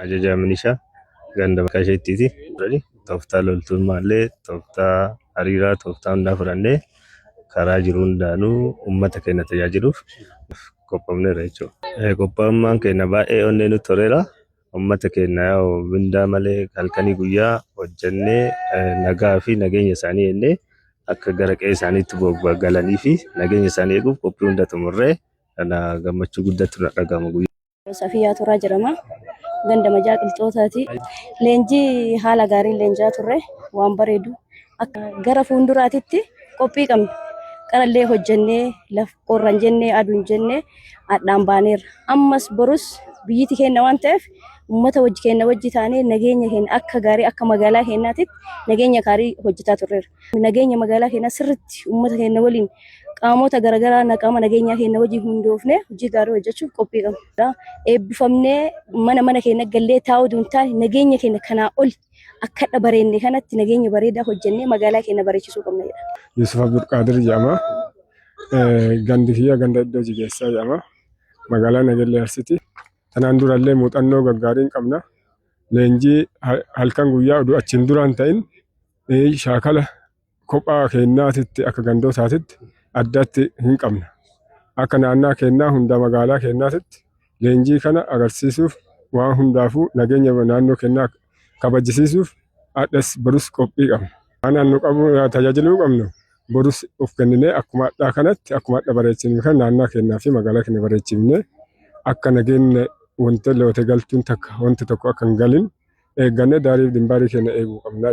Ajaja milishaa ganda maqaa isheettiiti. Tooftaa loltummaa tooftaa hariiraa tooftaa hundaa fudhannee karaa jiru hundaanuu uummata keenya tajaajiluuf qophoofneerra jechuudha. Qophaa'ummaan keenya baay'ee onnee nutti toleera. Uummata keenya mindaa malee halkanii guyyaa hojjennee nagaa fi nageenya isaanii eegnee akka gara qe'ee isaaniitti galanii fi nageenya isaanii eeguuf qophii hunda xumurree gammachuu guddaatu na dhagahama. Safiyaa Turaa jedhama. Ganda Majaa Qilxootaati. Leenjii haala gaariin leenjaa turre waan bareedu akka gara fuulduraatitti qophii qabna. Qarallee hojjennee laf qorran jennee aduun jennee adhaan baaneerra. Ammas borus biyyiti keenya waan ta'eef uummata wajji keenya wajji taanee nageenya keenya akka gaarii akka magaalaa keenyaatitti nageenya gaarii hojjetaa turreerra. Nageenya magaalaa keenyaa sirriitti uummata keenya waliin qaamota garaagaraa qaama nageenyaa keenya wajji hundoofnee hojii gaarii hojjechuuf qophii qabna. Eebbifamnee mana keenya gallee taa'uu duuntaan nageenya keenya kanaa ol akka dhabareenne kanatti nageenya bareedaa hojjennee magaalaa keenya bareechisuu qabna jedha. Yusuf Abdulqaadir jedhama. Gandi kiyya ganda iddoo jigeessaa jedhama. Magaalaa Nageellee Arsiiti. Kanaan durallee muuxannoo gaggaariin qabna. Leenjii halkan guyyaa oduu achiin duraan ta'in shaakala kophaa keenyaatitti akka gandootaatitti addatti hin qabna. Akka naannaa keenyaa hunda magaalaa keenyaatitti leenjii kana agarsiisuuf waan hundaafuu nageenya naannoo keenyaa kabajisiisuuf addas borus qophii qabna. Waan nu qabu tajaajiluu qabnu borus of kenninee akkuma addaa kanatti akkuma adda bareechinu kan naannaa keenyaa fi magaalaa keenya bareechifnee akka nageenya wanta loote galtuun takka wanti tokko akka hin galin eeggannee daariif dimbaarii keenya eeguu qabna.